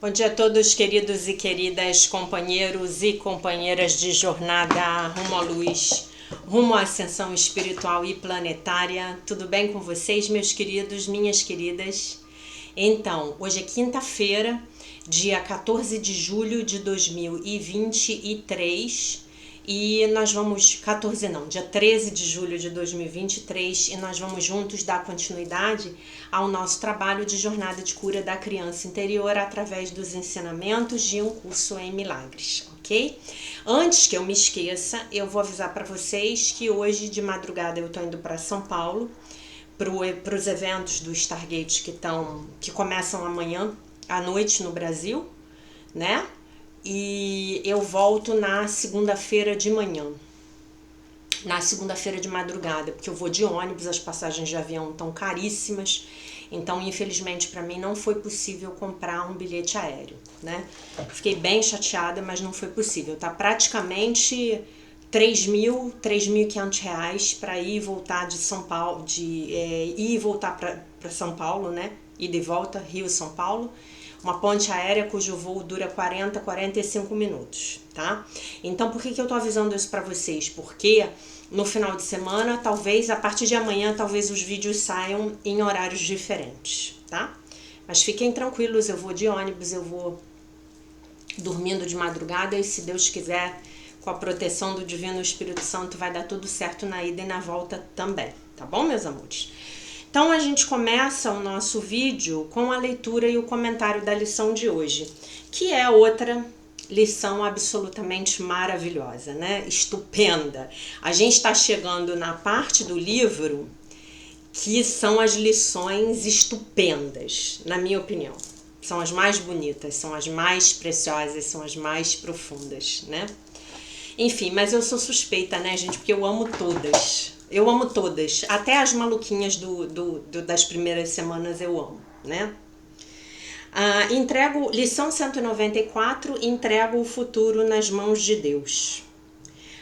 Bom dia a todos, queridos e queridas, companheiros e companheiras de jornada rumo à luz, rumo à ascensão espiritual e planetária. Tudo bem com vocês, meus queridos, minhas queridas? Então, hoje é quinta-feira, dia 14 de julho de 2023 e nós vamos, dia 13 de julho de 2023 e nós vamos juntos dar continuidade ao nosso trabalho de jornada de cura da criança interior através dos ensinamentos de um curso em milagres, ok? Antes que eu me esqueça, eu vou avisar para vocês que hoje de madrugada eu estou indo para São Paulo para os eventos do Stargate que começam amanhã à noite no Brasil, né? E eu volto na segunda-feira de manhã, na segunda-feira de madrugada, porque eu vou de ônibus, as passagens de avião estão caríssimas, então infelizmente para mim não foi possível comprar um bilhete aéreo, né? Fiquei bem chateada, mas não foi possível, tá praticamente R$3.500 para ir e voltar de São Paulo, ir e voltar para São Paulo, né? E de volta, Rio-São Paulo. Uma ponte aérea cujo voo dura 45 minutos, tá? Então, por que eu tô avisando isso para vocês? Porque no final de semana, talvez, a partir de amanhã, talvez os vídeos saiam em horários diferentes, tá? Mas fiquem tranquilos, eu vou de ônibus, eu vou dormindo de madrugada e, se Deus quiser, com a proteção do Divino Espírito Santo, vai dar tudo certo na ida e na volta também, tá bom, meus amores? Então a gente começa o nosso vídeo com a leitura e o comentário da lição de hoje, que é outra lição absolutamente maravilhosa, né? Estupenda. A gente está chegando na parte do livro que são as lições estupendas, na minha opinião. São as mais bonitas, são as mais preciosas, são as mais profundas, né? Enfim, mas eu sou suspeita, né, gente? Porque eu amo todas. Eu amo todas. Até as maluquinhas das primeiras semanas eu amo, né? Lição 194, entrego o futuro nas mãos de Deus.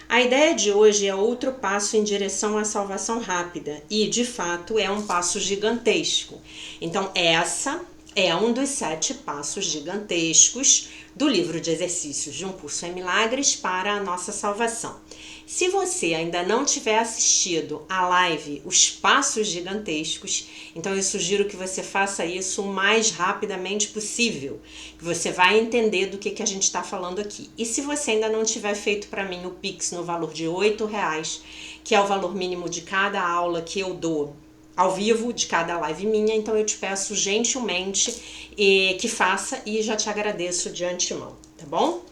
A ideia de hoje é outro passo em direção à salvação rápida. E, de fato, é um passo gigantesco. Então, essa é um dos 7 passos gigantescos do livro de exercícios de um curso em milagres para a nossa salvação. Se você ainda não tiver assistido a live Os Passos Gigantescos, então eu sugiro que você faça isso o mais rapidamente possível, que você vai entender do que a gente está falando aqui. E se você ainda não tiver feito para mim o Pix no valor de R$8, que é o valor mínimo de cada aula que eu dou ao vivo, de cada live minha, então eu te peço gentilmente que faça e já te agradeço de antemão, tá bom?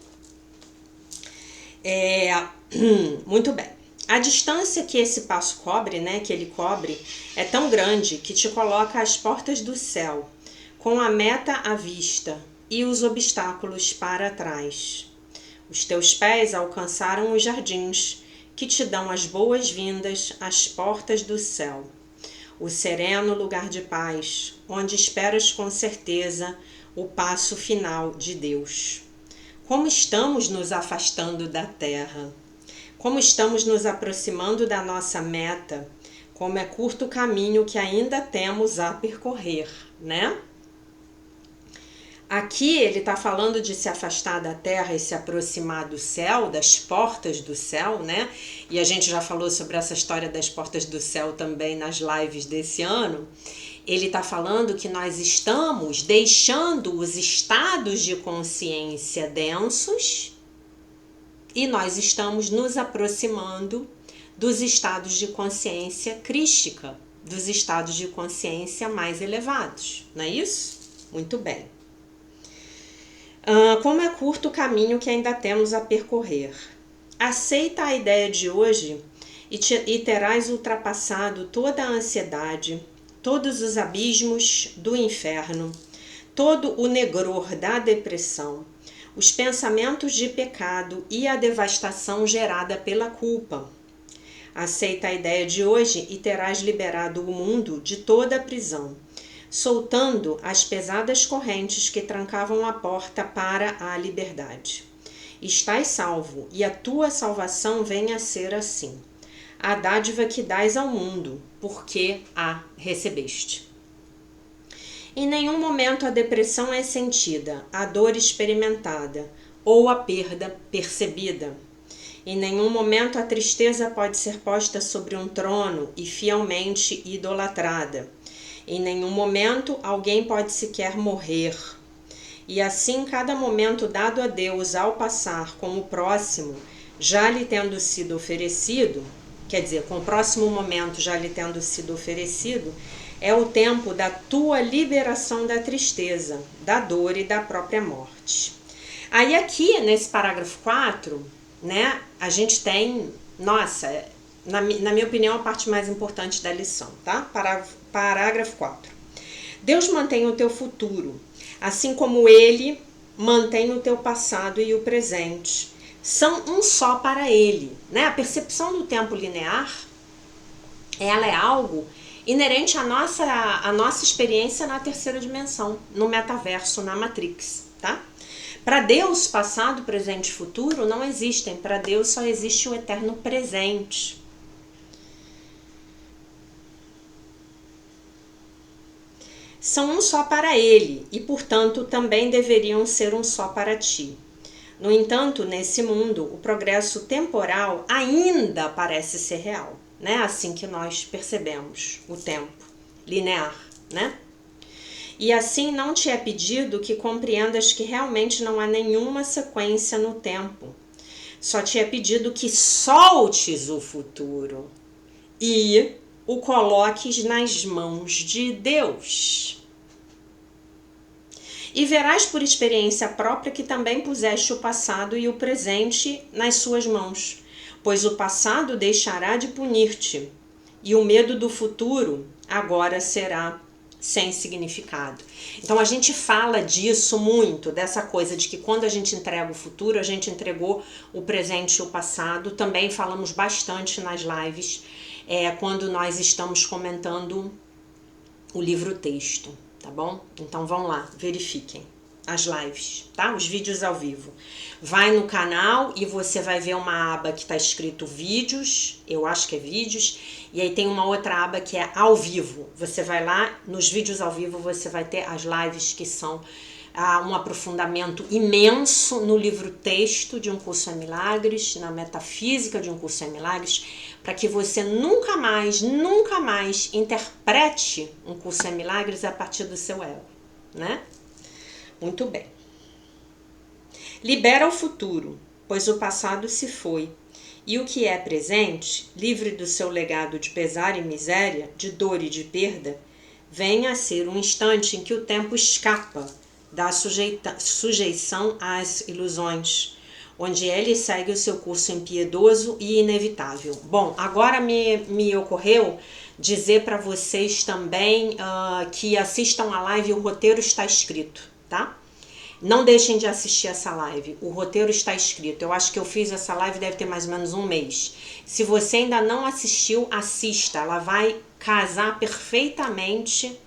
Muito bem. A distância que esse passo cobre, né, que ele cobre, é tão grande que te coloca às portas do céu, com a meta à vista e os obstáculos para trás. Os teus pés alcançaram os jardins que te dão as boas-vindas às portas do céu. O sereno lugar de paz, onde esperas com certeza o passo final de Deus. Como estamos nos afastando da terra, como estamos nos aproximando da nossa meta, como é curto o caminho que ainda temos a percorrer, né? Aqui ele está falando de se afastar da terra e se aproximar do céu, das portas do céu, né? E a gente já falou sobre essa história das portas do céu também nas lives desse ano. Ele está falando que nós estamos deixando os estados de consciência densos e nós estamos nos aproximando dos estados de consciência crística, dos estados de consciência mais elevados, não é isso? Muito bem. Como é curto o caminho que ainda temos a percorrer. Aceita a ideia de hoje e terás ultrapassado toda a ansiedade, todos os abismos do inferno, todo o negror da depressão, os pensamentos de pecado e a devastação gerada pela culpa. Aceita a ideia de hoje e terás liberado o mundo de toda a prisão, soltando as pesadas correntes que trancavam a porta para a liberdade. Estás salvo, e a tua salvação vem a ser assim: a dádiva que dás ao mundo, porque a recebeste. Em nenhum momento a depressão é sentida, a dor experimentada ou a perda percebida. Em nenhum momento a tristeza pode ser posta sobre um trono e fielmente idolatrada. Em nenhum momento alguém pode sequer morrer. E assim, cada momento dado a Deus ao passar com o próximo, já lhe tendo sido oferecido, quer dizer, com o próximo momento já lhe tendo sido oferecido, é o tempo da tua liberação da tristeza, da dor e da própria morte. Aí aqui, nesse parágrafo 4, né, a gente tem, nossa, na minha opinião, a parte mais importante da lição, tá? Parágrafo 4. Deus mantém o teu futuro, assim como Ele mantém o teu passado e o presente. São um só para Ele, né? A percepção do tempo linear, ela é algo inerente à nossa experiência na terceira dimensão, no metaverso, na Matrix, tá? Para Deus, passado, presente e futuro não existem. Para Deus só existe o eterno presente. São um só para Ele e, portanto, também deveriam ser um só para ti. No entanto, nesse mundo, o progresso temporal ainda parece ser real, né? Assim que nós percebemos o tempo linear, né? E assim não te é pedido que compreendas que realmente não há nenhuma sequência no tempo. Só te é pedido que soltes o futuro e o coloques nas mãos de Deus. E verás por experiência própria que também puseste o passado e o presente nas suas mãos, pois o passado deixará de punir-te, e o medo do futuro agora será sem significado. Então a gente fala disso muito, dessa coisa de que quando a gente entrega o futuro, a gente entregou o presente e o passado. Também falamos bastante nas lives, quando nós estamos comentando o livro-texto, tá bom? Então vão lá, verifiquem as lives, tá? Os vídeos ao vivo. Vai no canal e você vai ver uma aba que tá escrito vídeos, eu acho que é vídeos, e aí tem uma outra aba que é ao vivo. Você vai lá, nos vídeos ao vivo você vai ter as lives que são um aprofundamento imenso no livro-texto de Um Curso em Milagres, na metafísica de Um Curso em Milagres, para que você nunca mais interprete Um Curso em Milagres a partir do seu ego, né? Muito bem. Libera o futuro, pois o passado se foi, e o que é presente, livre do seu legado de pesar e miséria, de dor e de perda, venha a ser um instante em que o tempo escapa da sujeição às ilusões, onde ele segue o seu curso impiedoso e inevitável. Bom, agora me ocorreu dizer para vocês também que assistam a live, o roteiro está escrito, tá? Não deixem de assistir essa live, o roteiro está escrito. Eu acho que eu fiz essa live, deve ter mais ou menos um mês. Se você ainda não assistiu, assista, ela vai casar perfeitamente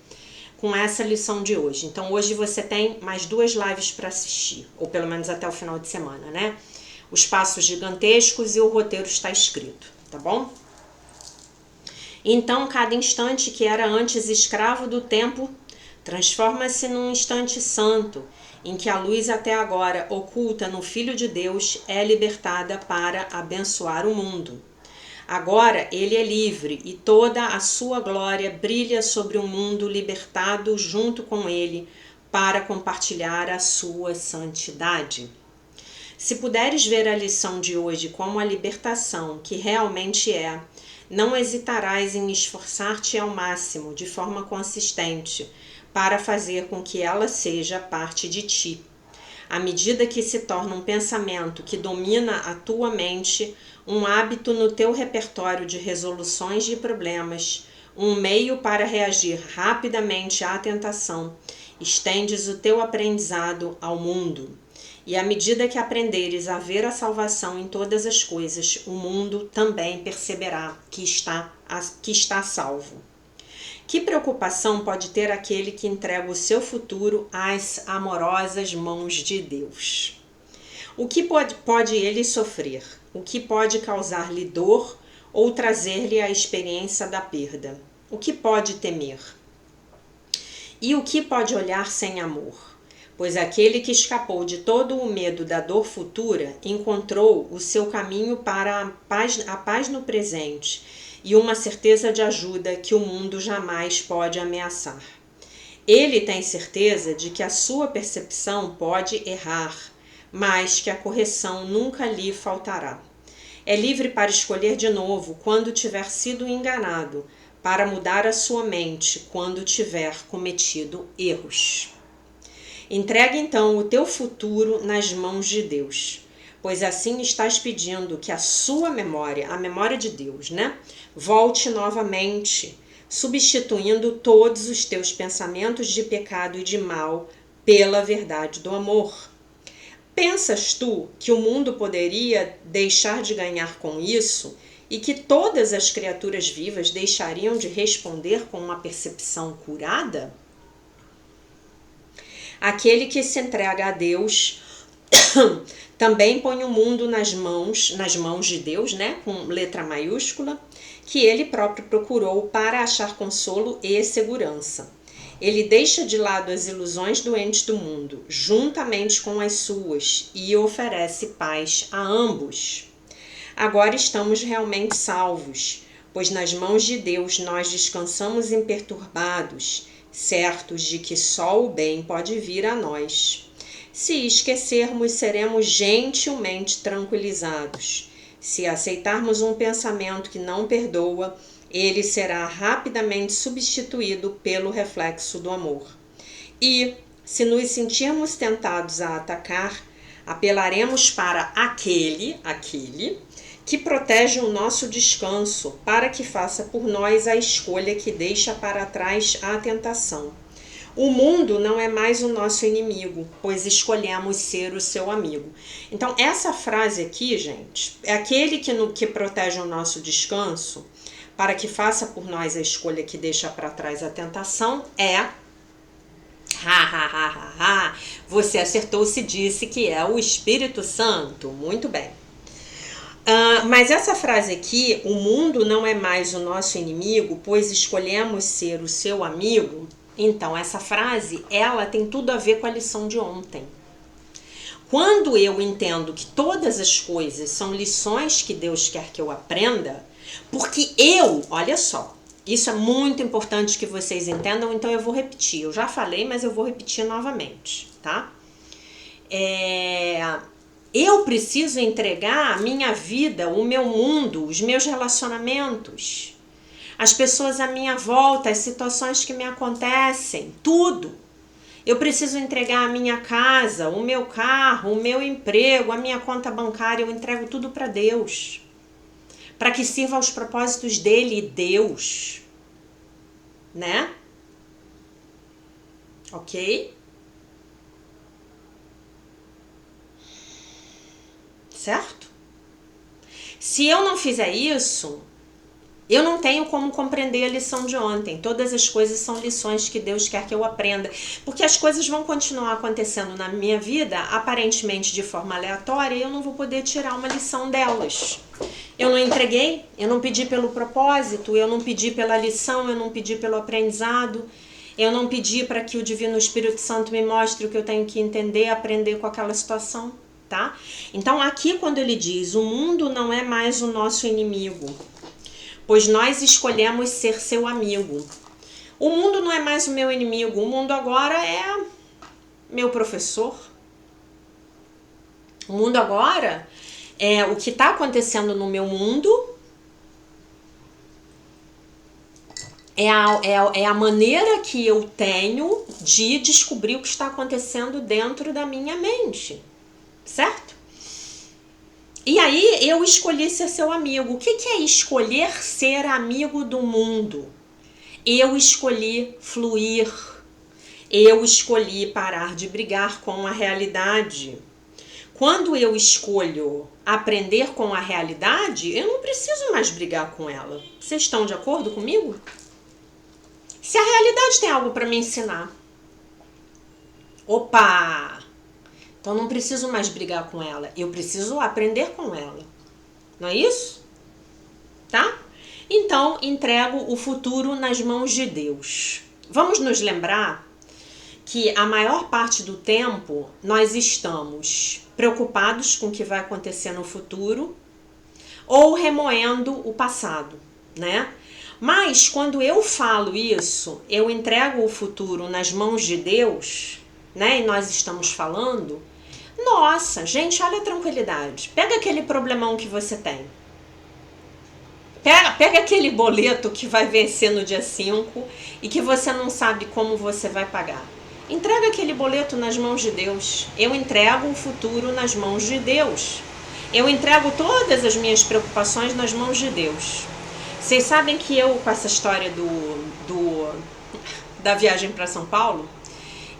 com essa lição de hoje. Então hoje você tem mais 2 lives para assistir, ou pelo menos até o final de semana, né? Os passos gigantescos e o roteiro está escrito, tá bom? Então, cada instante que era antes escravo do tempo, transforma-se num instante santo, em que a luz até agora oculta no Filho de Deus é libertada para abençoar o mundo. Agora ele é livre e toda a sua glória brilha sobre um mundo libertado junto com ele para compartilhar a sua santidade. Se puderes ver a lição de hoje como a libertação que realmente é, não hesitarás em esforçar-te ao máximo, de forma consistente, para fazer com que ela seja parte de ti. À medida que se torna um pensamento que domina a tua mente, um hábito no teu repertório de resoluções de problemas, um meio para reagir rapidamente à tentação, estendes o teu aprendizado ao mundo. E à medida que aprenderes a ver a salvação em todas as coisas, o mundo também perceberá que está salvo. Que preocupação pode ter aquele que entrega o seu futuro às amorosas mãos de Deus? O que pode ele sofrer? O que pode causar-lhe dor ou trazer-lhe a experiência da perda? O que pode temer? E o que pode olhar sem amor? Pois aquele que escapou de todo o medo da dor futura encontrou o seu caminho para a paz no presente e uma certeza de ajuda que o mundo jamais pode ameaçar. Ele tem certeza de que a sua percepção pode errar, mas que a correção nunca lhe faltará. É livre para escolher de novo quando tiver sido enganado, para mudar a sua mente quando tiver cometido erros. Entregue então o teu futuro nas mãos de Deus, pois assim estás pedindo que a sua memória, a memória de Deus, volte novamente, substituindo todos os teus pensamentos de pecado e de mal pela verdade do amor. Pensas tu que o mundo poderia deixar de ganhar com isso e que todas as criaturas vivas deixariam de responder com uma percepção curada? Aquele que se entrega a Deus também põe o mundo nas mãos de Deus, com letra maiúscula, que ele próprio procurou para achar consolo e segurança. Ele deixa de lado as ilusões doentes do mundo, juntamente com as suas, e oferece paz a ambos. Agora estamos realmente salvos, pois nas mãos de Deus nós descansamos imperturbados, certos de que só o bem pode vir a nós. Se esquecermos, seremos gentilmente tranquilizados. Se aceitarmos um pensamento que não perdoa, ele será rapidamente substituído pelo reflexo do amor. E, se nos sentirmos tentados a atacar, apelaremos para aquele que protege o nosso descanso, para que faça por nós a escolha que deixa para trás a tentação. O mundo não é mais o nosso inimigo, pois escolhemos ser o seu amigo. Então, essa frase aqui, gente, é aquele que protege o nosso descanso, para que faça por nós a escolha que deixa para trás a tentação, você acertou se disse que é o Espírito Santo. Muito bem. Mas essa frase aqui, o mundo não é mais o nosso inimigo, pois escolhemos ser o seu amigo. Então, essa frase, ela tem tudo a ver com a lição de ontem. Quando eu entendo que todas as coisas são lições que Deus quer que eu aprenda, porque olha só, isso é muito importante que vocês entendam, então eu vou repetir. Eu já falei, mas eu vou repetir novamente, tá? Eu preciso entregar a minha vida, o meu mundo, os meus relacionamentos, as pessoas à minha volta, as situações que me acontecem, tudo. Eu preciso entregar a minha casa, o meu carro, o meu emprego, a minha conta bancária, eu entrego tudo para Deus, para que sirva aos propósitos dele, Deus, Ok? Certo? Se eu não fizer isso, eu não tenho como compreender a lição de ontem. Todas as coisas são lições que Deus quer que eu aprenda. Porque as coisas vão continuar acontecendo na minha vida, aparentemente de forma aleatória, e eu não vou poder tirar uma lição delas. Eu não entreguei, eu não pedi pelo propósito, eu não pedi pela lição, eu não pedi pelo aprendizado, eu não pedi para que o Divino Espírito Santo me mostre o que eu tenho que entender, aprender com aquela situação, tá? Então aqui quando ele diz, o mundo não é mais o nosso inimigo, pois nós escolhemos ser seu amigo. O mundo não é mais o meu inimigo, o mundo agora é meu professor. O mundo agora é o que está acontecendo no meu mundo, é a maneira que eu tenho de descobrir o que está acontecendo dentro da minha mente, certo? E aí eu escolhi ser seu amigo. O que é escolher ser amigo do mundo? Eu escolhi fluir. Eu escolhi parar de brigar com a realidade. Quando eu escolho aprender com a realidade, eu não preciso mais brigar com ela. Vocês estão de acordo comigo? Se a realidade tem algo para me ensinar, opa! Então não preciso mais brigar com ela, eu preciso aprender com ela. Não é isso? Tá? Então entrego o futuro nas mãos de Deus. Vamos nos lembrar que a maior parte do tempo nós estamos preocupados com o que vai acontecer no futuro ou remoendo o passado, né? Mas quando eu falo isso, eu entrego o futuro nas mãos de Deus, né? E nós estamos falando, nossa, gente, olha a tranquilidade. Pega aquele problemão que você tem. Pega aquele boleto que vai vencer no dia 5 e que você não sabe como você vai pagar. Entrega aquele boleto nas mãos de Deus. Eu entrego o futuro nas mãos de Deus. Eu entrego todas as minhas preocupações nas mãos de Deus. Vocês sabem que eu, com essa história da viagem para São Paulo,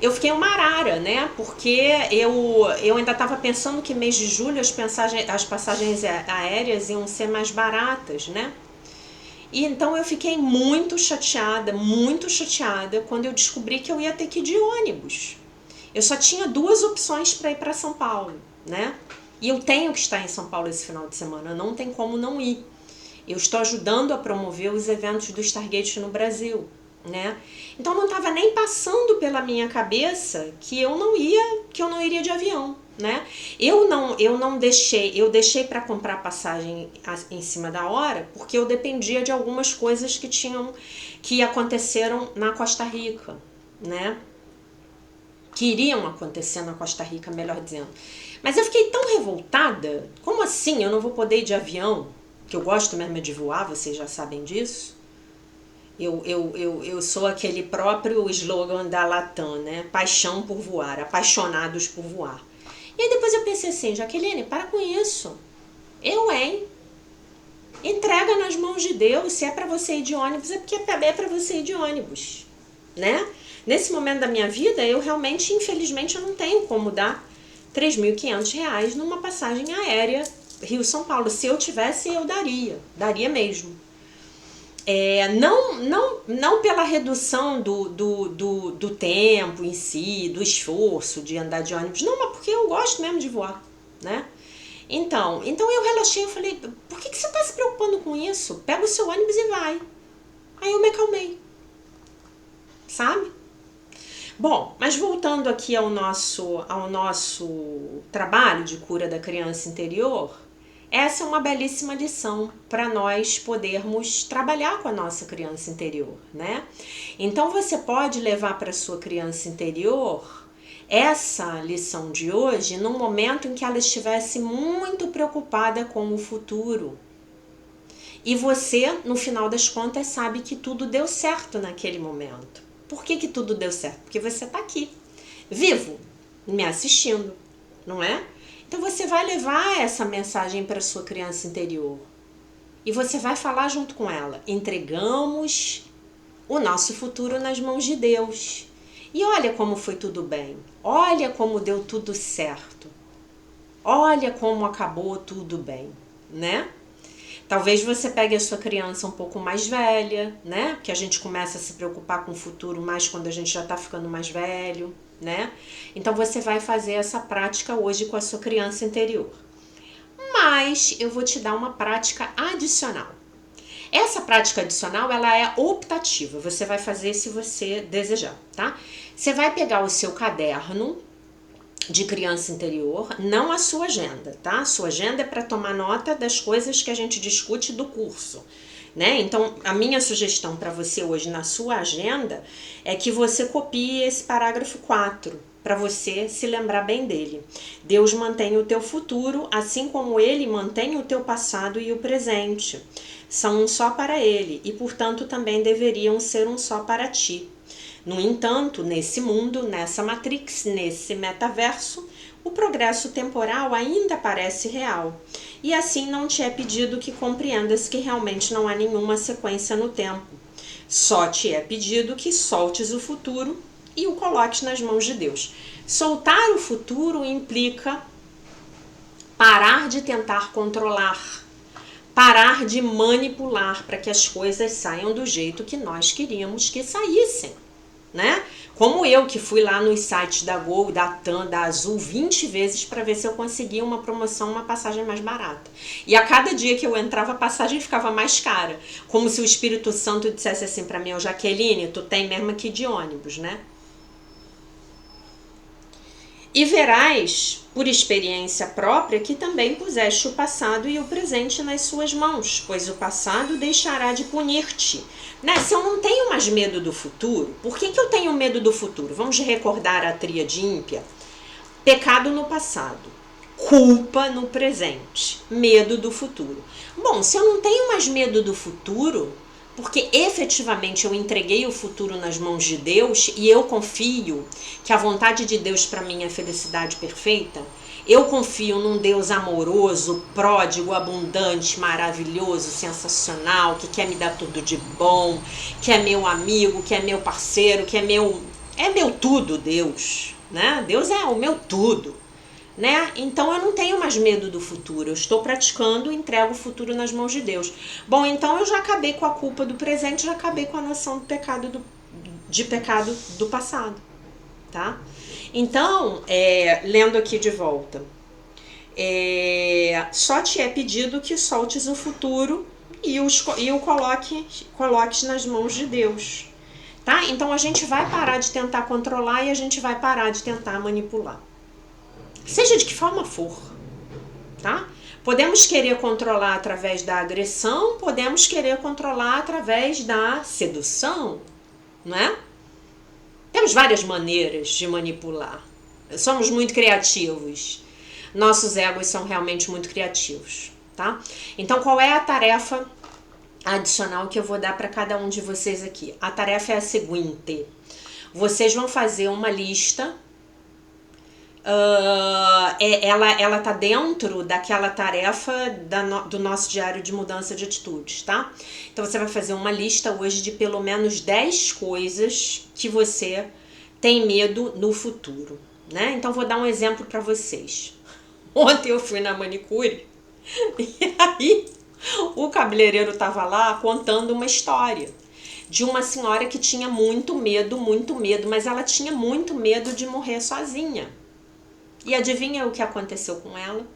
eu fiquei uma arara, né? Porque eu ainda estava pensando que mês de julho as passagens aéreas iam ser mais baratas, né? E então eu fiquei muito chateada quando eu descobri que eu ia ter que ir de ônibus. Eu só tinha 2 opções para ir para São Paulo, né? E eu tenho que estar em São Paulo esse final de semana, não tem como não ir. Eu estou ajudando a promover os eventos do Stargate no Brasil, né? Então não estava nem passando pela minha cabeça que eu não iria de avião, né? Eu deixei para comprar passagem em cima da hora, porque eu dependia de algumas coisas que aconteceram na Costa Rica, né? Que iriam acontecer na Costa Rica, melhor dizendo. Mas eu fiquei tão revoltada, como assim eu não vou poder ir de avião? Que eu gosto mesmo de voar, vocês já sabem disso. Eu sou aquele próprio slogan da Latam, né? Paixão por voar, apaixonados por voar. E aí depois eu pensei assim, Jaqueline, para com isso. Entrega nas mãos de Deus. Se é para você ir de ônibus, é porque é para você ir de ônibus, né? Nesse momento da minha vida, eu realmente, infelizmente, eu não tenho como dar R$3.500 numa passagem aérea Rio-São Paulo. Se eu tivesse, eu daria mesmo. Não pela redução do tempo em si, do esforço de andar de ônibus, não, mas porque eu gosto mesmo de voar, né? Então eu relaxei, eu falei, por que você está se preocupando com isso? Pega o seu ônibus e vai. Aí eu me acalmei, sabe? Bom, mas voltando aqui ao nosso trabalho de cura da criança interior, essa é uma belíssima lição para nós podermos trabalhar com a nossa criança interior, né? Então você pode levar para a sua criança interior essa lição de hoje num momento em que ela estivesse muito preocupada com o futuro. E você, no final das contas, sabe que tudo deu certo naquele momento. Por que tudo deu certo? Porque você está aqui, vivo, me assistindo, não é? Então você vai levar essa mensagem para sua criança interior e você vai falar junto com ela. Entregamos o nosso futuro nas mãos de Deus. E olha como foi tudo bem. Olha como deu tudo certo. Olha como acabou tudo bem, né? Talvez você pegue a sua criança um pouco mais velha, né? Porque a gente começa a se preocupar com o futuro mais quando a gente já está ficando mais velho, né? Então você vai fazer essa prática hoje com a sua criança interior. Mas eu vou te dar uma prática adicional. Essa prática adicional, ela é optativa. Você vai fazer se você desejar, tá? Você vai pegar o seu caderno de criança interior, não a sua agenda, tá? A sua agenda é para tomar nota das coisas que a gente discute do curso, né? Então, a minha sugestão para você hoje na sua agenda é que você copie esse parágrafo 4, para você se lembrar bem dele. Deus mantém o teu futuro, assim como Ele mantém o teu passado e o presente. São um só para Ele e, portanto, também deveriam ser um só para ti. No entanto, nesse mundo, nessa matrix, nesse metaverso, o progresso temporal ainda parece real. E assim não te é pedido que compreendas que realmente não há nenhuma sequência no tempo. Só te é pedido que soltes o futuro e o coloques nas mãos de Deus. Soltar o futuro implica parar de tentar controlar, parar de manipular para que as coisas saiam do jeito que nós queríamos que saíssem. Né? Como eu que fui lá nos sites da Gol, da TAM, da Azul 20 vezes para ver se eu conseguia uma promoção, uma passagem mais barata. E a cada dia que eu entrava, a passagem ficava mais cara. Como se o Espírito Santo dissesse assim para mim, Jaqueline, tu tem mesmo aqui de ônibus, né? E verás, por experiência própria, que também puseste o passado e o presente nas suas mãos, pois o passado deixará de punir-te. Né? Se eu não tenho mais medo do futuro, por que eu tenho medo do futuro? Vamos recordar a tríade ímpia. Pecado no passado, culpa no presente, medo do futuro. Bom, se eu não tenho mais medo do futuro, porque efetivamente eu entreguei o futuro nas mãos de Deus e eu confio que a vontade de Deus para mim é felicidade perfeita, eu confio num Deus amoroso, pródigo, abundante, maravilhoso, sensacional, que quer me dar tudo de bom, que é meu amigo, que é meu parceiro, que é meu tudo, Deus, né? Deus é o meu tudo. Né? Então eu não tenho mais medo do futuro, eu estou praticando e entrego o futuro nas mãos de Deus. Bom, então eu já acabei com a culpa do presente, já acabei com a noção do pecado de pecado do passado, tá? Então, lendo aqui de volta, só te é pedido que soltes o futuro e o coloques nas mãos de Deus, tá? Então a gente vai parar de tentar controlar e a gente vai parar de tentar manipular. Seja de que forma for, tá? Podemos querer controlar através da agressão, podemos querer controlar através da sedução, não é? Temos várias maneiras de manipular. Somos muito criativos. Nossos egos são realmente muito criativos, tá? Então, qual é a tarefa adicional que eu vou dar para cada um de vocês aqui? A tarefa é a seguinte: vocês vão fazer uma lista. Ela tá dentro daquela tarefa do nosso diário de mudança de atitudes, tá? Então você vai fazer uma lista hoje de pelo menos 10 coisas que você tem medo no futuro, né? Então vou dar um exemplo para vocês. Ontem eu fui na manicure e aí o cabeleireiro tava lá contando uma história de uma senhora que tinha muito medo, mas ela tinha muito medo de morrer sozinha. E adivinha o que aconteceu com ela?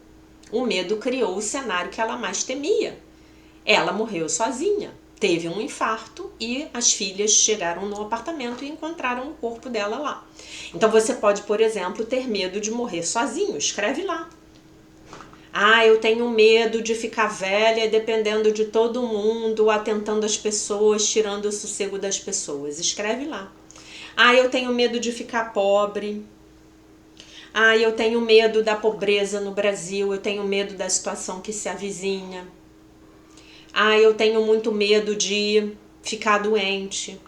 O medo criou o cenário que ela mais temia. Ela morreu sozinha, teve um infarto e as filhas chegaram no apartamento e encontraram o corpo dela lá. Então você pode, por exemplo, ter medo de morrer sozinho. Escreve lá. Ah, eu tenho medo de ficar velha dependendo de todo mundo, atentando às pessoas, tirando o sossego das pessoas. Escreve lá. Ah, eu tenho medo de ficar pobre. Ah, eu tenho medo da pobreza no Brasil, eu tenho medo da situação que se avizinha. Ah, eu tenho muito medo de ficar doente.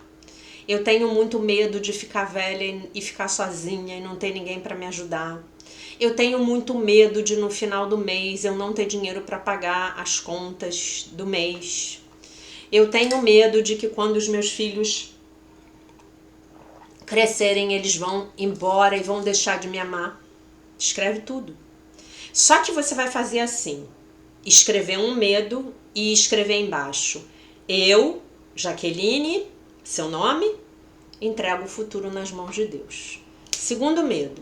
Eu tenho muito medo de ficar velha e ficar sozinha e não ter ninguém para me ajudar. Eu tenho muito medo de no final do mês eu não ter dinheiro para pagar as contas do mês. Eu tenho medo de que quando os meus filhos crescerem, eles vão embora e vão deixar de me amar. Escreve tudo. Só que você vai fazer assim: escrever um medo e escrever embaixo: eu, Jaqueline, seu nome, entrego o futuro nas mãos de Deus. Segundo medo: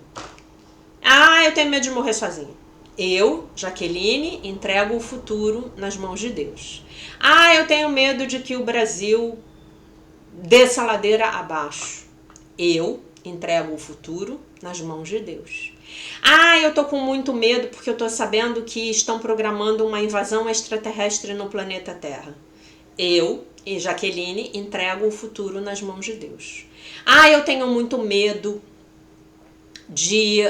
ah, eu tenho medo de morrer sozinha. Eu, Jaqueline, entrego o futuro nas mãos de Deus. Ah, eu tenho medo de que o Brasil desça a ladeira abaixo. Eu entrego o futuro nas mãos de Deus. Ah, eu tô com muito medo porque eu tô sabendo que estão programando uma invasão extraterrestre no planeta Terra. Eu, Jaqueline, entrego o futuro nas mãos de Deus. Ah, eu tenho muito medo de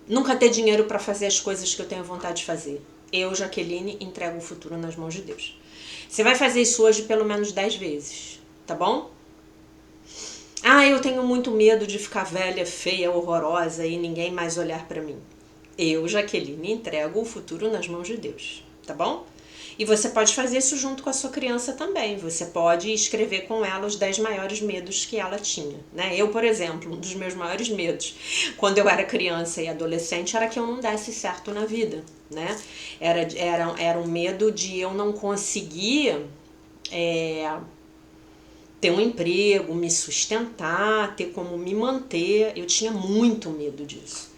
nunca ter dinheiro para fazer as coisas que eu tenho vontade de fazer. Eu, Jaqueline, entrego o futuro nas mãos de Deus. Você vai fazer isso hoje pelo menos 10 vezes, tá bom? Ah, eu tenho muito medo de ficar velha, feia, horrorosa e ninguém mais olhar para mim. Eu, Jaqueline, entrego o futuro nas mãos de Deus, tá bom? E você pode fazer isso junto com a sua criança também. Você pode escrever com ela os 10 maiores medos que ela tinha, né? Eu, por exemplo, um dos meus maiores medos quando eu era criança e adolescente era que eu não desse certo na vida, né? Era um medo de eu não conseguir ter um emprego, me sustentar, ter como me manter. Eu tinha muito medo disso.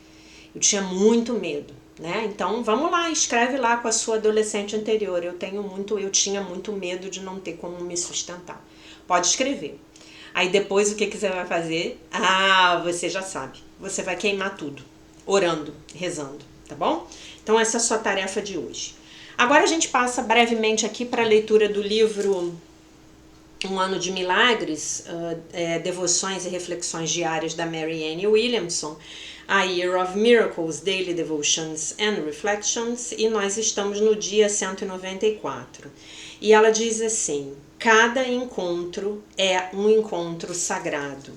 Eu tinha muito medo, né? Então, vamos lá, escreve lá com a sua adolescente anterior. Eu tinha muito medo de não ter como me sustentar. Pode escrever. Aí depois o que você vai fazer? Ah, você já sabe. Você vai queimar tudo, orando, rezando, tá bom? Então essa é a sua tarefa de hoje. Agora a gente passa brevemente aqui para a leitura do livro Um Ano de Milagres, Devoções e Reflexões Diárias da Mary Ann Williamson, a Year of Miracles, Daily Devotions and Reflections, e nós estamos no dia 194. E ela diz assim: cada encontro é um encontro sagrado.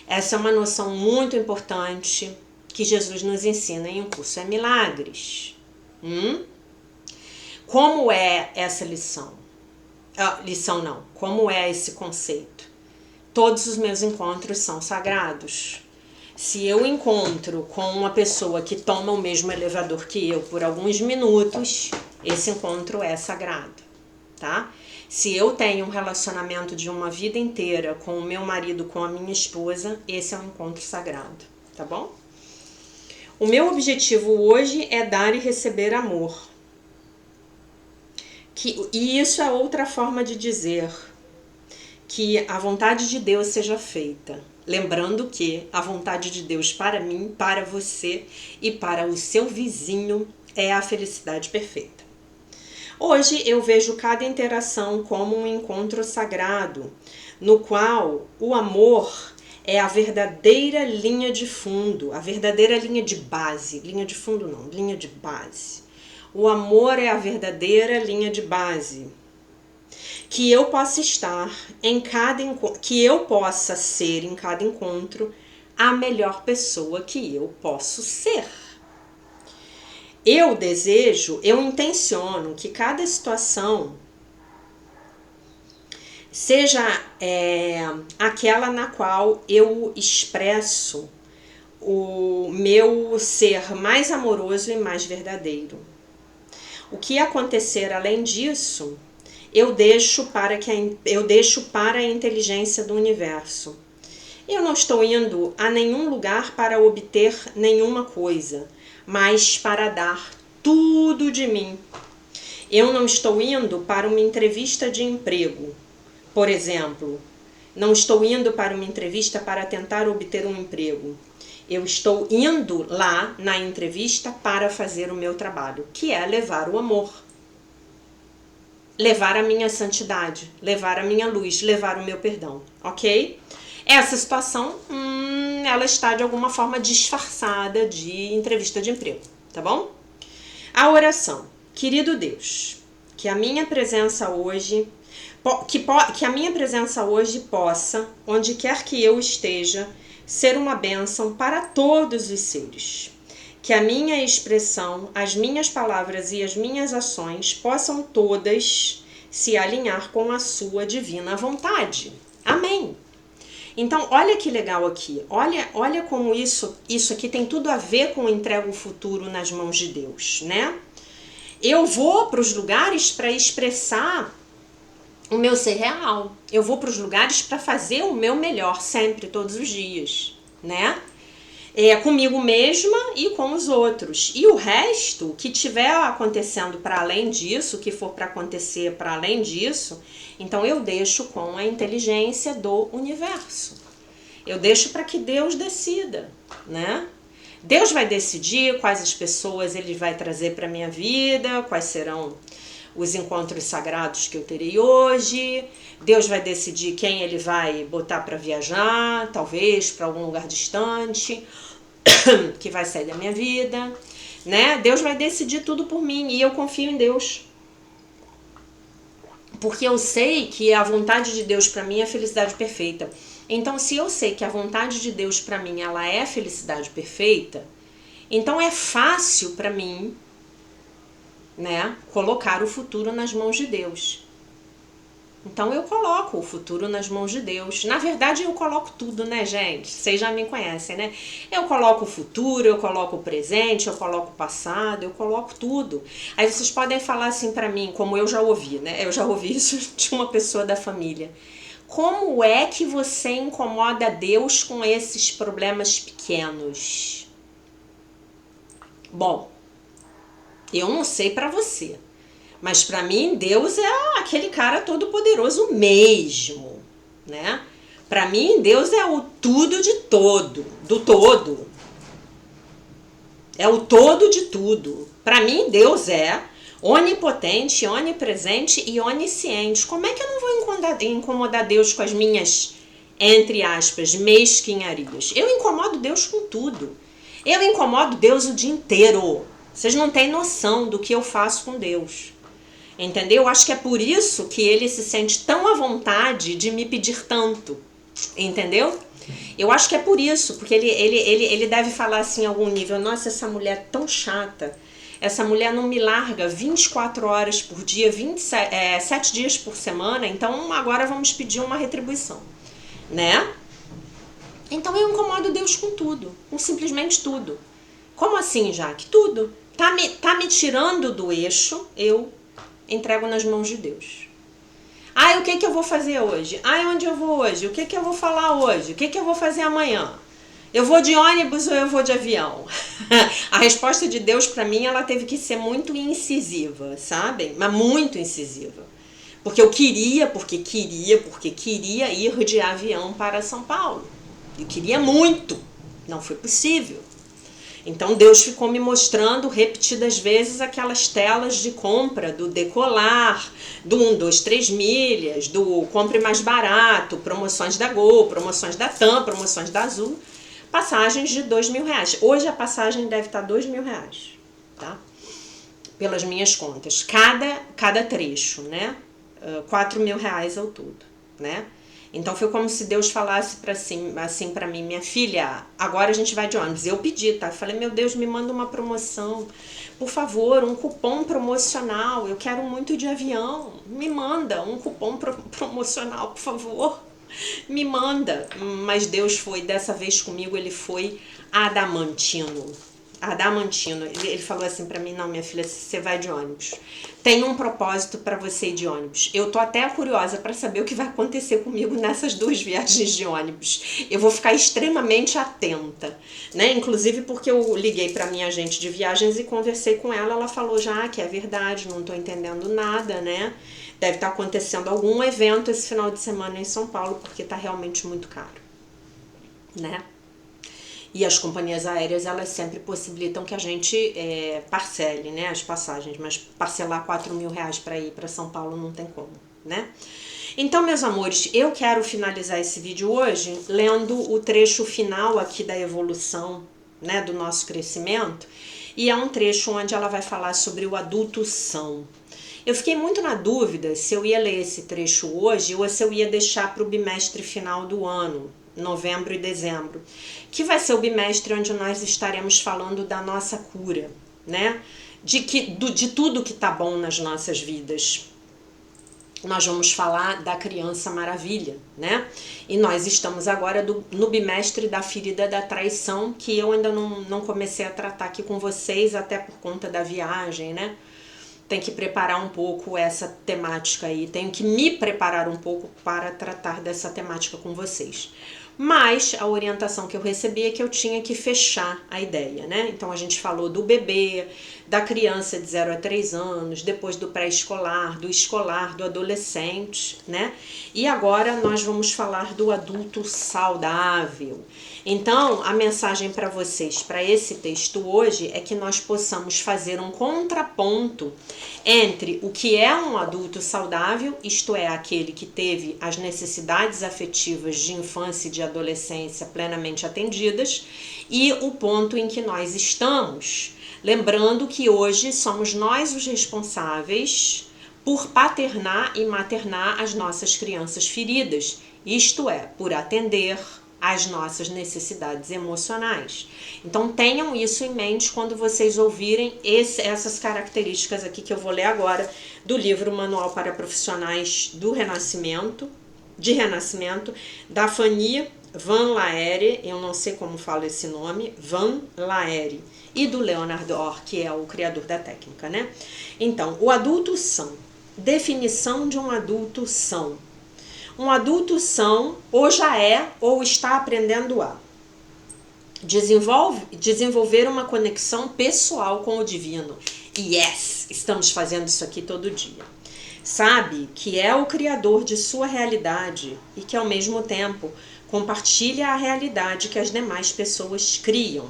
Essa é uma noção muito importante que Jesus nos ensina em Um Curso em Milagres. Como é essa lição? Lição não. Como é esse conceito? Todos os meus encontros são sagrados. Se eu encontro com uma pessoa que toma o mesmo elevador que eu por alguns minutos, esse encontro é sagrado, tá? Se eu tenho um relacionamento de uma vida inteira com o meu marido, com a minha esposa, esse é um encontro sagrado, tá bom? O meu objetivo hoje é dar e receber amor. E isso é outra forma de dizer que a vontade de Deus seja feita. Lembrando que a vontade de Deus para mim, para você e para o seu vizinho é a felicidade perfeita. Hoje eu vejo cada interação como um encontro sagrado, no qual o amor é a verdadeira linha de fundo, a verdadeira linha de base. Linha de fundo não, linha de base. O amor é a verdadeira linha de base. Que eu possa estar em cada encontro, que eu possa ser em cada encontro a melhor pessoa que eu posso ser. Eu intenciono que cada situação seja aquela na qual eu expresso o meu ser mais amoroso e mais verdadeiro. O que acontecer além disso, eu deixo para a inteligência do universo. Eu não estou indo a nenhum lugar para obter nenhuma coisa, mas para dar tudo de mim. Eu não estou indo para uma entrevista de emprego, por exemplo. Não estou indo para uma entrevista para tentar obter um emprego. Eu estou indo lá na entrevista para fazer o meu trabalho, que é levar o amor. Levar a minha santidade, levar a minha luz, levar o meu perdão, ok? Essa situação, ela está de alguma forma disfarçada de entrevista de emprego, tá bom? A oração. Querido Deus, que a minha presença hoje, que a minha presença hoje possa, onde quer que eu esteja, ser uma bênção para todos os seres. Que a minha expressão, as minhas palavras e as minhas ações possam todas se alinhar com a sua divina vontade. Amém. Então, olha que legal aqui. Olha como isso aqui tem tudo a ver com entrega o futuro nas mãos de Deus, né? Eu vou para os lugares para expressar o meu ser real. Eu vou para os lugares para fazer o meu melhor sempre, todos os dias, né? Comigo mesma e com os outros. E o resto que tiver acontecendo para além disso, que for para acontecer para além disso, então eu deixo com a inteligência do universo. Eu deixo para que Deus decida, né? Deus vai decidir quais as pessoas Ele vai trazer para minha vida, quais serão os encontros sagrados que eu terei hoje. Deus vai decidir quem Ele vai botar para viajar, talvez para algum lugar distante, que vai sair da minha vida, né? Deus vai decidir tudo por mim e eu confio em Deus. Porque eu sei que a vontade de Deus para mim é a felicidade perfeita. Então, se eu sei que a vontade de Deus para mim ela é a felicidade perfeita, então é fácil para mim, né, colocar o futuro nas mãos de Deus. Então eu coloco o futuro nas mãos de Deus. Na verdade eu coloco tudo, né, gente? Vocês já me conhecem, né? Eu coloco o futuro, eu coloco o presente, eu coloco o passado, eu coloco tudo. Aí vocês podem falar assim pra mim, como eu já ouvi, né? Eu já ouvi isso de uma pessoa da família. Como é que você incomoda Deus com esses problemas pequenos? Bom, eu não sei pra você. Mas para mim, Deus é aquele cara todo poderoso mesmo, né? Para mim, Deus é o tudo de todo, do todo. É o todo de tudo. Para mim, Deus é onipotente, onipresente e onisciente. Como é que eu não vou incomodar Deus com as minhas, entre aspas, mesquinharias? Eu incomodo Deus com tudo. Eu incomodo Deus o dia inteiro. Vocês não têm noção do que eu faço com Deus. Entendeu? Acho que é por isso que ele se sente tão à vontade de me pedir tanto. Entendeu? Eu acho que é por isso, porque ele deve falar assim em algum nível: nossa, essa mulher é tão chata, essa mulher não me larga 24 horas por dia, 7 dias por semana, então agora vamos pedir uma retribuição, né? Então eu incomodo Deus com tudo, com simplesmente tudo. Como assim, Jaque? Tudo. Tá me tirando do eixo, eu entrego nas mãos de Deus. Ah, o que eu vou fazer hoje? Ah, onde eu vou hoje? O que eu vou falar hoje? O que eu vou fazer amanhã? Eu vou de ônibus ou eu vou de avião? A resposta de Deus para mim, ela teve que ser muito incisiva, sabe? Mas muito incisiva. Porque eu queria ir de avião para São Paulo. Eu queria muito. Não foi possível. Então Deus ficou me mostrando repetidas vezes aquelas telas de compra do Decolar, do 1, 2, 3 milhas, do compre mais barato, promoções da Gol, promoções da TAM, promoções da Azul, passagens de R$2.000. Hoje a passagem deve estar R$2.000, tá? Pelas minhas contas. Cada trecho, né? R$4.000 ao todo, né? Então foi como se Deus falasse assim para mim: minha filha, agora a gente vai de ônibus. Eu pedi, tá? Eu falei: meu Deus, me manda uma promoção, por favor, um cupom promocional. Eu quero muito de avião. Me manda um cupom promocional, por favor. Me manda. Mas Deus foi, dessa vez comigo, ele foi adamantino. Ele falou assim pra mim: não, minha filha, você vai de ônibus. Tem um propósito pra você ir de ônibus. Eu tô até curiosa pra saber o que vai acontecer comigo nessas 2 viagens de ônibus. Eu vou ficar extremamente atenta, né? Inclusive porque eu liguei pra minha agente de viagens e conversei com ela. Ela falou já que é verdade, não tô entendendo nada, né? Deve estar acontecendo algum evento esse final de semana em São Paulo, porque tá realmente muito caro, né? E as companhias aéreas, elas sempre possibilitam que a gente parcele, né, as passagens, mas parcelar R$4.000 para ir para São Paulo não tem como, né? Então, meus amores, eu quero finalizar esse vídeo hoje lendo o trecho final aqui da evolução, né, do nosso crescimento, e é um trecho onde ela vai falar sobre o adulto são. Eu fiquei muito na dúvida se eu ia ler esse trecho hoje ou se eu ia deixar para o bimestre final do ano, novembro e dezembro, que vai ser o bimestre onde nós estaremos falando da nossa cura, né? De tudo que tá bom nas nossas vidas. Nós vamos falar da criança maravilha, né? E nós estamos agora no bimestre da ferida da traição, que eu ainda não comecei a tratar aqui com vocês, até por conta da viagem, né? Tenho que preparar um pouco essa temática aí, tenho que me preparar um pouco para tratar dessa temática com vocês. Mas a orientação que eu recebi é que eu tinha que fechar a ideia, né? Então a gente falou do bebê, da criança de 0 a 3 anos, depois do pré-escolar, do escolar, do adolescente, né? E agora nós vamos falar do adulto saudável. Então, a mensagem para vocês, para esse texto hoje, é que nós possamos fazer um contraponto entre o que é um adulto saudável, isto é, aquele que teve as necessidades afetivas de infância e de adolescência plenamente atendidas, e o ponto em que nós estamos. Lembrando que hoje somos nós os responsáveis por paternar e maternar as nossas crianças feridas, isto é, por atender as nossas necessidades emocionais. Então tenham isso em mente quando vocês ouvirem essas características aqui que eu vou ler agora do livro Manual para Profissionais do Renascimento, da Fanny Van Laere, eu não sei como falo esse nome, Van Laere, e do Leonard Orr, que é o criador da técnica, né? Então, o adulto são. Definição de um adulto são. Um adulto são, ou já é, ou está aprendendo a desenvolver uma conexão pessoal com o divino. Yes, estamos fazendo isso aqui todo dia. Sabe que é o criador de sua realidade e que, ao mesmo tempo, compartilha a realidade que as demais pessoas criam.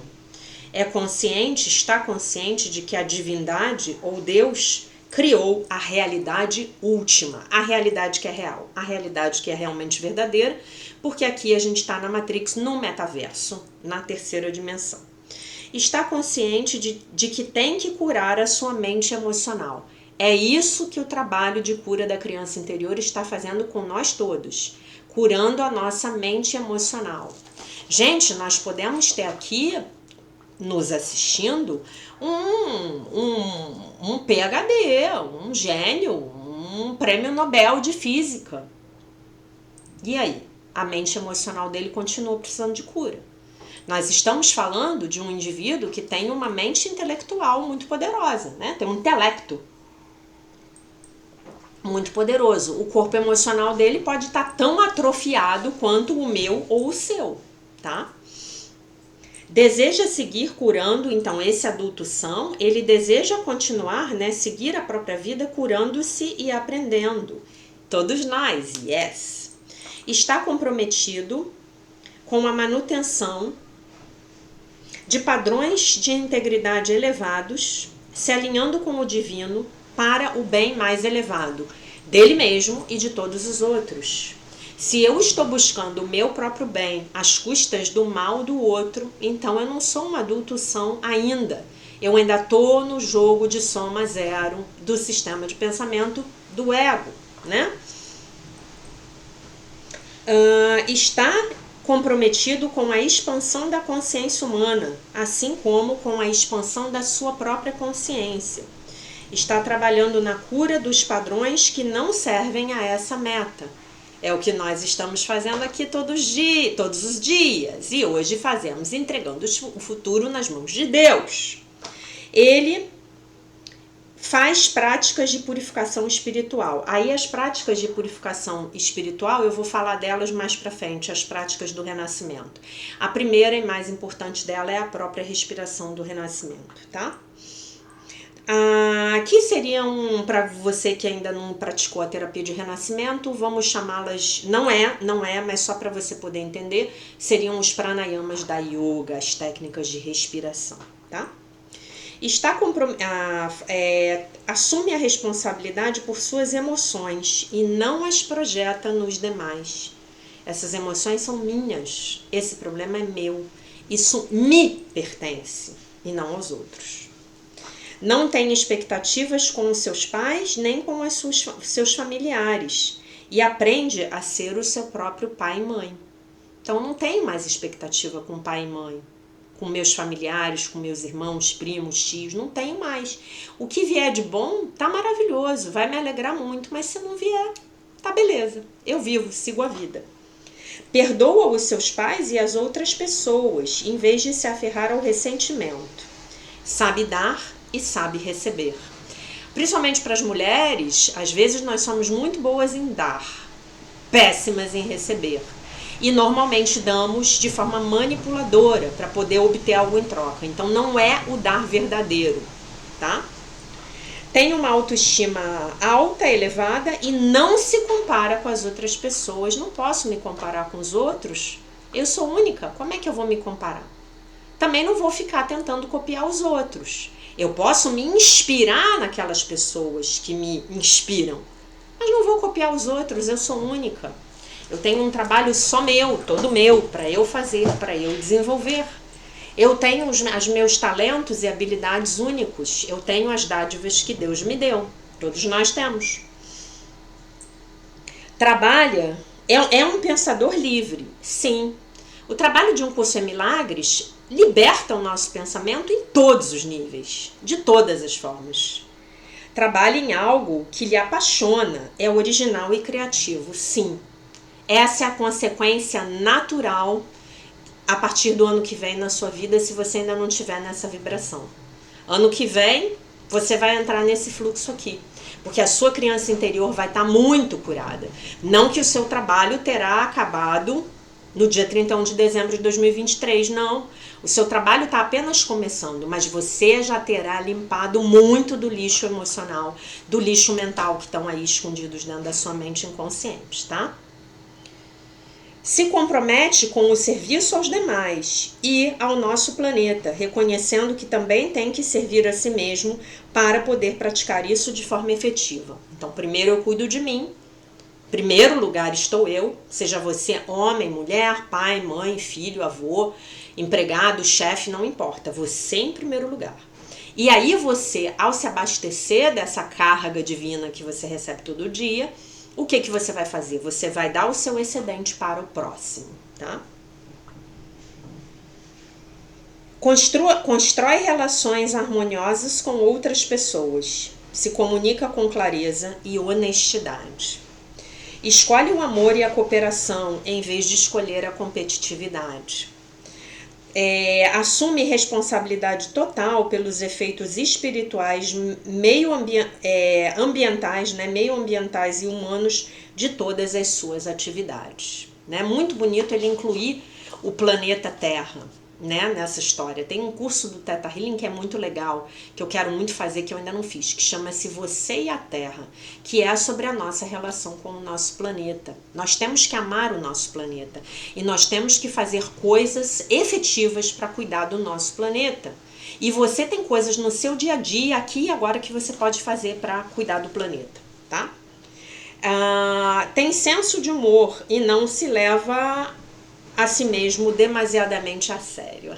É consciente, está consciente de que a divindade ou Deus criou a realidade última, a realidade que é real, a realidade que é realmente verdadeira, porque aqui a gente está na Matrix, no metaverso, na terceira dimensão. Está consciente de que tem que curar a sua mente emocional. É isso que o trabalho de cura da criança interior está fazendo com nós todos, curando a nossa mente emocional. Gente, nós podemos ter aqui, nos assistindo, um PhD, um gênio, um prêmio Nobel de Física. E aí? A mente emocional dele continua precisando de cura. Nós estamos falando de um indivíduo que tem uma mente intelectual muito poderosa, né? Tem um intelecto muito poderoso. O corpo emocional dele pode estar tão atrofiado quanto o meu ou o seu, tá? Deseja seguir curando, então esse adulto são, ele deseja continuar, né, seguir a própria vida curando-se e aprendendo. Todos nós, yes. Está comprometido com a manutenção de padrões de integridade elevados, se alinhando com o divino para o bem mais elevado, dele mesmo e de todos os outros. Se eu estou buscando o meu próprio bem às custas do mal do outro, então eu não sou um adulto são ainda. Eu ainda estou no jogo de soma zero do sistema de pensamento do ego, né? Está comprometido com a expansão da consciência humana, assim como com a expansão da sua própria consciência. Está trabalhando na cura dos padrões que não servem a essa meta. É o que nós estamos fazendo aqui todos os dias. E hoje fazemos, entregando o futuro nas mãos de Deus. Ele faz práticas de purificação espiritual. Aí as práticas de purificação espiritual, eu vou falar delas mais para frente, as práticas do renascimento. A primeira e mais importante dela é a própria respiração do renascimento, tá? Aqui seriam, para você que ainda não praticou a terapia de renascimento, vamos chamá-las, não é, mas só para você poder entender, seriam os pranayamas da yoga, as técnicas de respiração, tá? Assume a responsabilidade por suas emoções e não as projeta nos demais. Essas emoções são minhas, esse problema é meu, isso me pertence e não aos outros. Não tem expectativas com os seus pais nem com seus familiares e aprende a ser o seu próprio pai e mãe. Então não tenho mais expectativa com pai e mãe, com meus familiares, com meus irmãos, primos, tios, não tenho mais. O que vier de bom tá maravilhoso, vai me alegrar muito, mas se não vier, tá beleza, eu vivo, sigo a vida. Perdoa os seus pais e as outras pessoas, em vez de se aferrar ao ressentimento. Sabe dar e sabe receber. Principalmente para as mulheres, às vezes nós somos muito boas em dar, péssimas em receber. E normalmente damos de forma manipuladora para poder obter algo em troca. Então não é o dar verdadeiro, tá? Tem uma autoestima alta, elevada e não se compara com as outras pessoas. Não posso me comparar com os outros. Eu sou única, como é que eu vou me comparar? Também não vou ficar tentando copiar os outros. Eu posso me inspirar naquelas pessoas que me inspiram, mas não vou copiar os outros, eu sou única. Eu tenho um trabalho só meu, todo meu, para eu fazer, para eu desenvolver. Eu tenho os meus talentos e habilidades únicos, eu tenho as dádivas que Deus me deu, todos nós temos. Trabalha, é um pensador livre, sim. O trabalho de um curso em milagres liberta o nosso pensamento em todos os níveis, de todas as formas. Trabalhe em algo que lhe apaixona, é original e criativo, sim. Essa é a consequência natural a partir do ano que vem na sua vida, se você ainda não estiver nessa vibração. Ano que vem, você vai entrar nesse fluxo aqui, porque a sua criança interior vai estar muito curada. Não que o seu trabalho terá acabado no dia 31 de dezembro de 2023, não. O seu trabalho está apenas começando, mas você já terá limpado muito do lixo emocional, do lixo mental que estão aí escondidos dentro da sua mente inconsciente, tá? Se compromete com o serviço aos demais e ao nosso planeta, reconhecendo que também tem que servir a si mesmo para poder praticar isso de forma efetiva. Então, primeiro eu cuido de mim, primeiro lugar estou eu, seja você homem, mulher, pai, mãe, filho, avô, empregado, chefe, não importa, você em primeiro lugar. E aí você, ao se abastecer dessa carga divina que você recebe todo dia, o que você vai fazer? Você vai dar o seu excedente para o próximo, tá? Constrói relações harmoniosas com outras pessoas. Se comunica com clareza e honestidade. Escolhe o amor e a cooperação em vez de escolher a competitividade. Assume responsabilidade total pelos efeitos espirituais, ambientais, né, meioambientais e humanos de todas as suas atividades. Né? Muito bonito ele incluir o planeta Terra, né, nessa história. Tem um curso do Theta Healing que é muito legal, que eu quero muito fazer, que eu ainda não fiz, que chama-se Você e a Terra, que é sobre a nossa relação com o nosso planeta. Nós temos que amar o nosso planeta e nós temos que fazer coisas efetivas para cuidar do nosso planeta. E você tem coisas no seu dia a dia, aqui e agora, que você pode fazer para cuidar do planeta, tá? Tem senso de humor e não se leva a si mesmo demasiadamente a sério.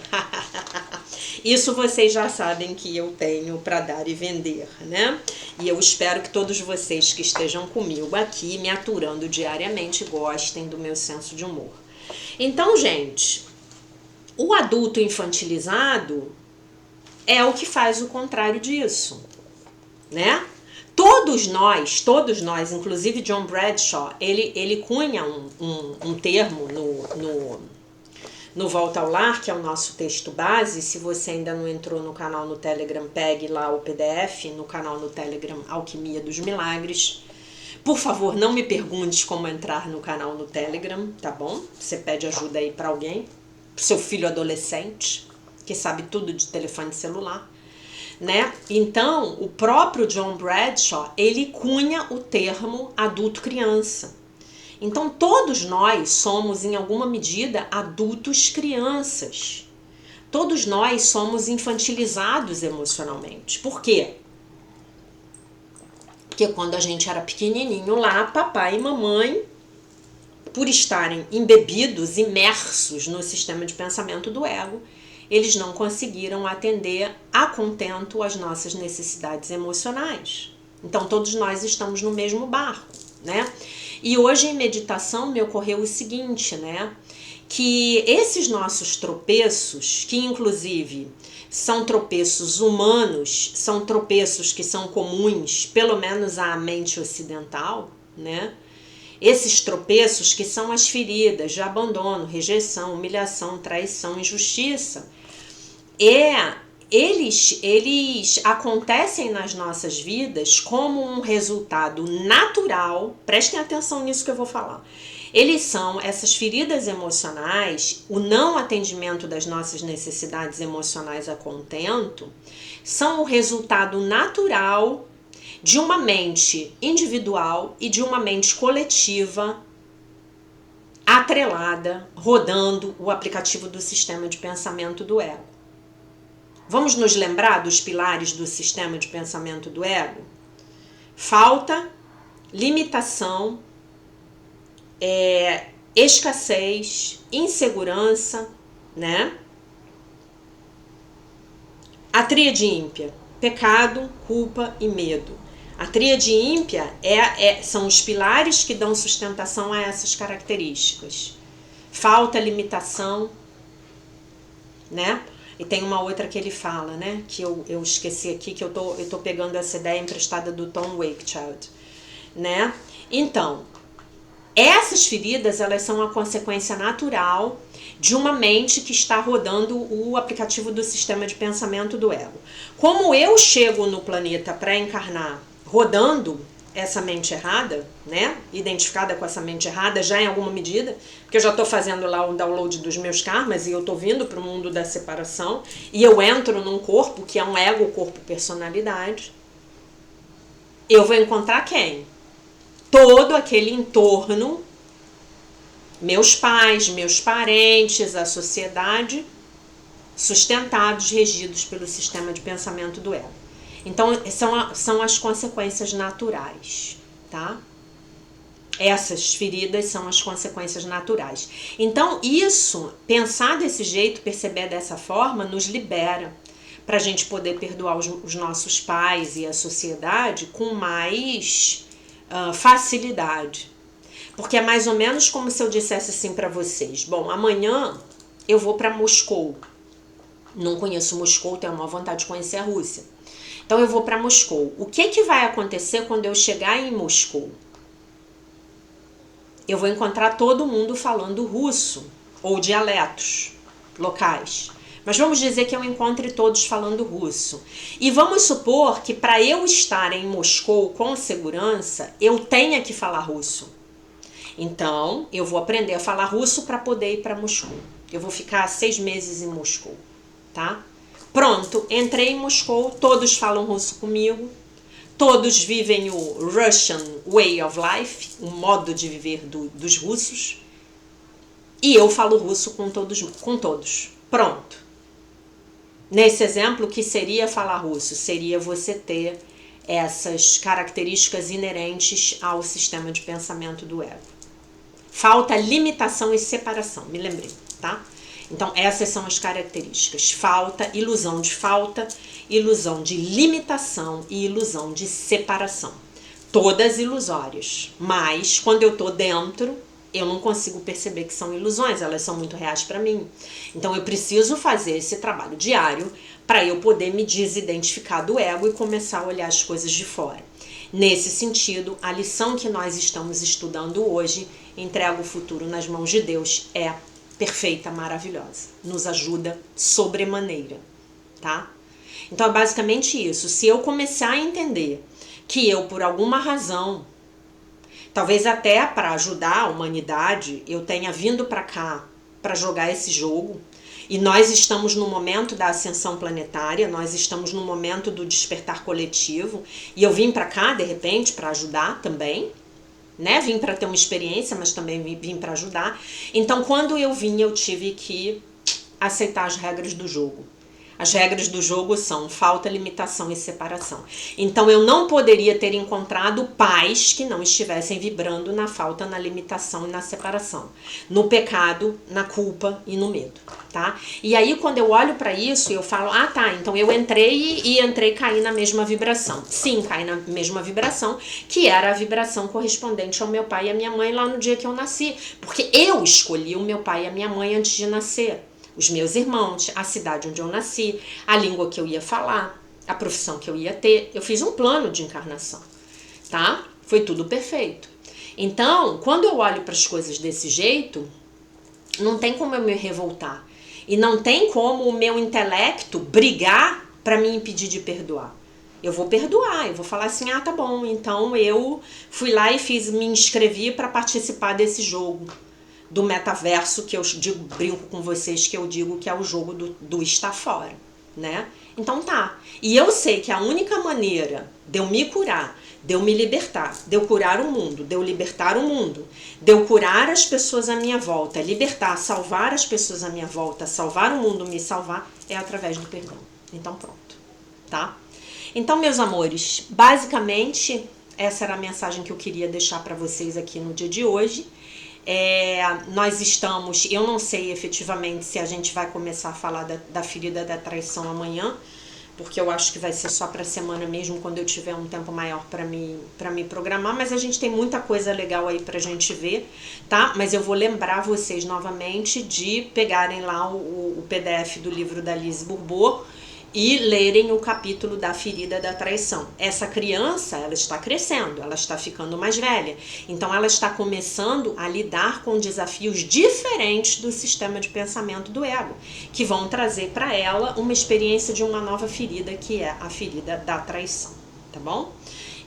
Isso vocês já sabem que eu tenho para dar e vender, né? E eu espero que todos vocês que estejam comigo aqui, me aturando diariamente, gostem do meu senso de humor. Então, gente, o adulto infantilizado é o que faz o contrário disso, né? Todos nós, inclusive John Bradshaw, ele cunha um termo no Volta ao Lar, que é o nosso texto base. Se você ainda não entrou no canal no Telegram, pegue lá o PDF no canal no Telegram Alquimia dos Milagres. Por favor, não me pergunte como entrar no canal no Telegram, tá bom? Você pede ajuda aí para alguém, pro seu filho adolescente, que sabe tudo de telefone celular. Né? Então, o próprio John Bradshaw, ele cunha o termo adulto-criança. Então, todos nós somos, em alguma medida, adultos-crianças. Todos nós somos infantilizados emocionalmente. Por quê? Porque quando a gente era pequenininho lá, papai e mamãe, por estarem embebidos, imersos no sistema de pensamento do ego, eles não conseguiram atender a contento as nossas necessidades emocionais. Então, todos nós estamos no mesmo barco, né? E hoje, em meditação, me ocorreu o seguinte, né? Que esses nossos tropeços, que inclusive são tropeços humanos, são tropeços que são comuns, pelo menos à mente ocidental, né? Esses tropeços que são as feridas de abandono, rejeição, humilhação, traição, injustiça, eles acontecem nas nossas vidas como um resultado natural. Prestem atenção nisso que eu vou falar. Eles são essas feridas emocionais, o não atendimento das nossas necessidades emocionais a contento, são o resultado natural de uma mente individual e de uma mente coletiva atrelada, rodando o aplicativo do sistema de pensamento do ego. Vamos nos lembrar dos pilares do sistema de pensamento do ego? Falta, limitação, escassez, insegurança, né? A tríade ímpia: pecado, culpa e medo. A tríade ímpia são os pilares que dão sustentação a essas características. Falta, limitação, né? E tem uma outra que ele fala, né? Que eu esqueci aqui, que eu tô pegando essa ideia emprestada do Tom Wakechild, né? Então, essas feridas, elas são a consequência natural de uma mente que está rodando o aplicativo do sistema de pensamento do ego. Como eu chego no planeta para encarnar rodando essa mente errada, né? Identificada com essa mente errada já em alguma medida, porque eu já estou fazendo lá o download dos meus karmas e eu estou vindo para o mundo da separação e eu entro num corpo que é um ego, corpo, personalidade. Eu vou encontrar quem? Todo aquele entorno, meus pais, meus parentes, a sociedade, sustentados, regidos pelo sistema de pensamento do ego. Então, são as consequências naturais, tá? Essas feridas são as consequências naturais. Então, isso, pensar desse jeito, perceber dessa forma, nos libera para a gente poder perdoar os nossos pais e a sociedade com mais facilidade. Porque é mais ou menos como se eu dissesse assim para vocês: bom, amanhã eu vou para Moscou. Não conheço Moscou, tenho uma vontade de conhecer a Rússia. Então eu vou para Moscou. O que vai acontecer quando eu chegar em Moscou? Eu vou encontrar todo mundo falando russo ou dialetos locais. Mas vamos dizer que eu encontre todos falando russo. E vamos supor que para eu estar em Moscou com segurança, eu tenha que falar russo. Então, eu vou aprender a falar russo para poder ir para Moscou. Eu vou ficar 6 meses em Moscou, tá? Pronto, entrei em Moscou, todos falam russo comigo, todos vivem o Russian Way of Life, o modo de viver dos russos, e eu falo russo com todos. Pronto. Nesse exemplo, o que seria falar russo? Seria você ter essas características inerentes ao sistema de pensamento do ego. Falta, limitação e separação, me lembrei, tá? Então, essas são as características. Falta, ilusão de limitação e ilusão de separação. Todas ilusórias, mas quando eu tô dentro, eu não consigo perceber que são ilusões, elas são muito reais para mim. Então, eu preciso fazer esse trabalho diário para eu poder me desidentificar do ego e começar a olhar as coisas de fora. Nesse sentido, a lição que nós estamos estudando hoje, Entrega o Futuro nas Mãos de Deus, é perfeita, maravilhosa. Nos ajuda sobremaneira, tá? Então é basicamente isso. Se eu começar a entender que eu, por alguma razão, talvez até para ajudar a humanidade, eu tenha vindo para cá para jogar esse jogo, e nós estamos no momento da ascensão planetária, nós estamos no momento do despertar coletivo, e eu vim para cá, de repente, para ajudar também, né? Vim para ter uma experiência, mas também vim para ajudar. Então, quando eu vim, eu tive que aceitar as regras do jogo. As regras do jogo são falta, limitação e separação. Então, eu não poderia ter encontrado pais que não estivessem vibrando na falta, na limitação e na separação. No pecado, na culpa e no medo, tá? E aí, quando eu olho para isso, eu falo, ah, tá, então eu entrei e caí na mesma vibração. Sim, caí na mesma vibração, que era a vibração correspondente ao meu pai e à minha mãe lá no dia que eu nasci. Porque eu escolhi o meu pai e a minha mãe antes de nascer. Os meus irmãos, a cidade onde eu nasci, a língua que eu ia falar, a profissão que eu ia ter. Eu fiz um plano de encarnação, tá? Foi tudo perfeito. Então, quando eu olho para as coisas desse jeito, não tem como eu me revoltar. E não tem como o meu intelecto brigar para me impedir de perdoar. Eu vou perdoar, eu vou falar assim, ah, tá bom, então eu fui lá e me inscrevi para participar desse jogo do metaverso, que eu brinco com vocês, que eu digo que é o jogo do estar fora, né? Então tá. E eu sei que a única maneira de eu me curar, de eu me libertar, de eu curar o mundo, de eu libertar o mundo, de eu curar as pessoas à minha volta, libertar, salvar as pessoas à minha volta, salvar o mundo, me salvar, é através do perdão. Então pronto, tá? Então, meus amores, basicamente, essa era a mensagem que eu queria deixar para vocês aqui no dia de hoje. Nós estamos, eu não sei efetivamente se a gente vai começar a falar da ferida da traição amanhã, porque eu acho que vai ser só pra semana mesmo, quando eu tiver um tempo maior pra me programar, mas a gente tem muita coisa legal aí pra gente ver, tá? Mas eu vou lembrar vocês novamente de pegarem lá o PDF do livro da Lise Bourbeau e lerem o capítulo da ferida da traição. Essa criança, ela está crescendo, ela está ficando mais velha. Então, ela está começando a lidar com desafios diferentes do sistema de pensamento do ego, que vão trazer para ela uma experiência de uma nova ferida, que é a ferida da traição, tá bom?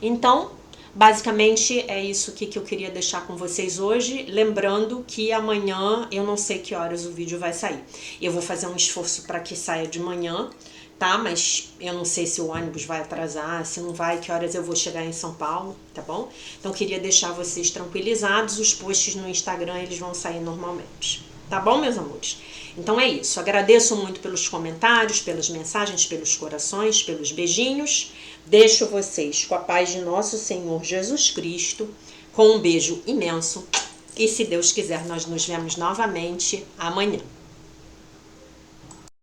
Então, Basicamente é isso que eu queria deixar com vocês hoje, lembrando que amanhã eu não sei que horas o vídeo vai sair. Eu vou fazer um esforço para que saia de manhã, tá? Mas eu não sei se o ônibus vai atrasar, se não vai, que horas eu vou chegar em São Paulo, tá bom? Então queria deixar vocês tranquilizados, os posts no Instagram eles vão sair normalmente. Tá bom, meus amores? Então é isso. Agradeço muito pelos comentários, pelas mensagens, pelos corações, pelos beijinhos. Deixo vocês com a paz de nosso Senhor Jesus Cristo, com um beijo imenso. E se Deus quiser, nós nos vemos novamente amanhã.